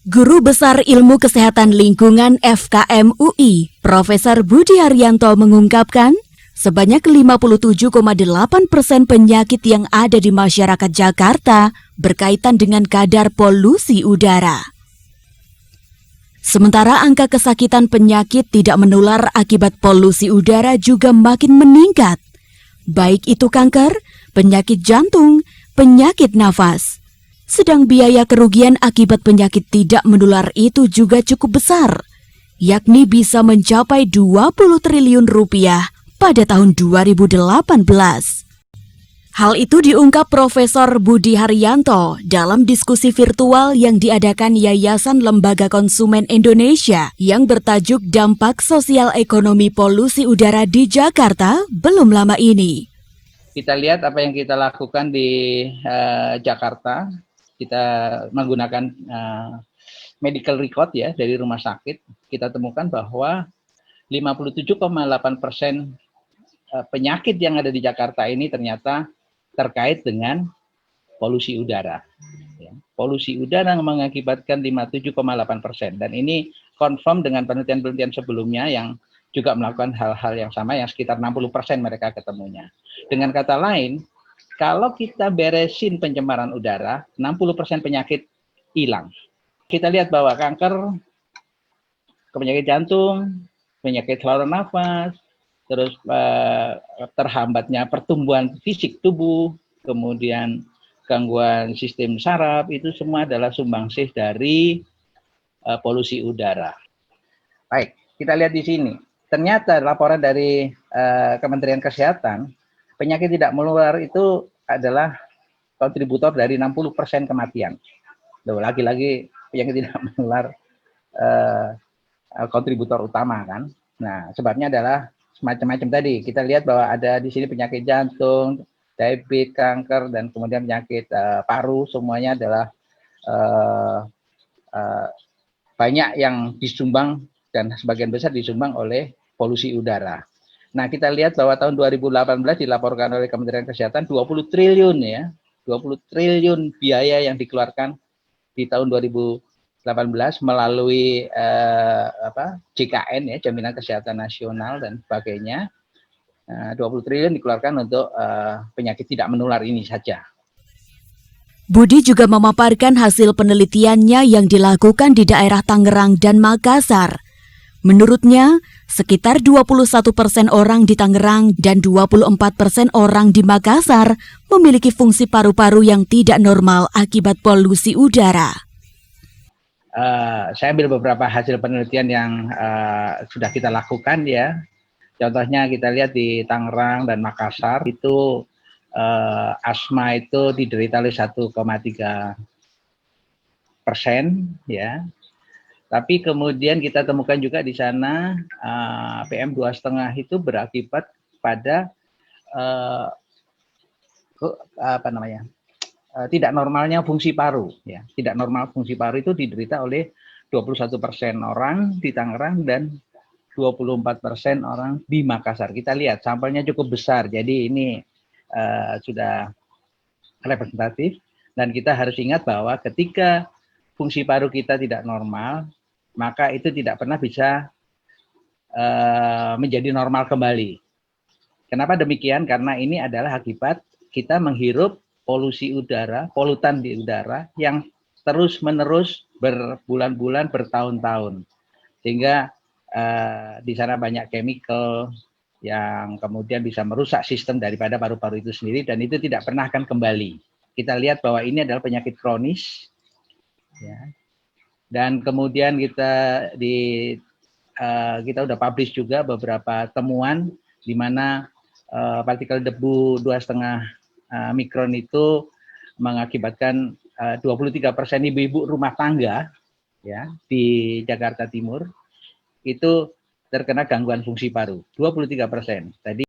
Guru Besar Ilmu Kesehatan Lingkungan FKM UI, Profesor Budi Haryanto mengungkapkan, sebanyak 57,8% penyakit yang ada di masyarakat Jakarta berkaitan dengan kadar polusi udara. Sementara angka kesakitan penyakit tidak menular akibat polusi udara juga makin meningkat, baik itu kanker, penyakit jantung, penyakit nafas. Sedang biaya kerugian akibat penyakit tidak menular itu juga cukup besar, yakni bisa mencapai 20 triliun rupiah pada tahun 2018. Hal itu diungkap Profesor Budi Haryanto dalam diskusi virtual yang diadakan Yayasan Lembaga Konsumen Indonesia yang bertajuk Dampak Sosial Ekonomi Polusi Udara di Jakarta belum lama ini. Kita lihat apa yang kita lakukan di Jakarta. Kita menggunakan medical record ya dari rumah sakit. Kita temukan bahwa 57,8% penyakit yang ada di Jakarta ini ternyata terkait dengan polusi udara. Ya. Polusi udara mengakibatkan 57,8%, dan ini confirm dengan penelitian-penelitian sebelumnya yang juga melakukan hal-hal yang sama, yang sekitar 60% mereka ketemunya. Dengan kata lain, kalau kita beresin pencemaran udara, 60% penyakit hilang. Kita lihat bahwa kanker, penyakit jantung, penyakit saluran nafas, terus terhambatnya pertumbuhan fisik tubuh, kemudian gangguan sistem saraf, itu semua adalah sumbangsih dari polusi udara. Baik, kita lihat di sini. Ternyata laporan dari Kementerian Kesehatan, penyakit tidak menular itu adalah kontributor dari 60% kematian. Lagi-lagi penyakit tidak menular kontributor utama kan. Nah, sebabnya adalah semacam-macam tadi. Kita lihat bahwa ada di sini penyakit jantung, diabetes, kanker, dan kemudian penyakit paru, semuanya adalah banyak yang disumbang dan sebagian besar disumbang oleh polusi udara. Nah, kita lihat bahwa tahun 2018 dilaporkan oleh Kementerian Kesehatan 20 triliun ya. 20 triliun biaya yang dikeluarkan di tahun 2018 melalui JKN ya, Jaminan Kesehatan Nasional dan sebagainya. 20 triliun dikeluarkan untuk penyakit tidak menular ini saja. Budi juga memaparkan hasil penelitiannya yang dilakukan di daerah Tangerang dan Makassar. Menurutnya, sekitar 21% orang di Tangerang dan 24% orang di Makassar memiliki fungsi paru-paru yang tidak normal akibat polusi udara. Saya ambil beberapa hasil penelitian yang sudah kita lakukan ya. Contohnya kita lihat di Tangerang dan Makassar itu asma itu diderita oleh 1,3% ya. Tapi kemudian kita temukan juga di sana PM2,5 itu berakibat pada tidak normalnya fungsi paru ya. Tidak normal fungsi paru itu diderita oleh 21% orang di Tangerang dan 24% orang di Makassar. Kita lihat sampelnya cukup besar. Jadi ini sudah representatif, dan kita harus ingat bahwa ketika fungsi paru kita tidak normal, maka itu tidak pernah bisa menjadi normal kembali. Kenapa demikian? Karena ini adalah akibat kita menghirup polusi udara, polutan di udara yang terus-menerus berbulan-bulan, bertahun-tahun. Sehingga di sana banyak chemical yang kemudian bisa merusak sistem daripada paru-paru itu sendiri, dan itu tidak pernah akan kembali. Kita lihat bahwa ini adalah penyakit kronis ya. Dan kemudian kita udah publish juga beberapa temuan di mana partikel debu 2,5 mikron itu mengakibatkan 23% ibu-ibu rumah tangga ya di Jakarta Timur itu terkena gangguan fungsi paru, 23%. Tadi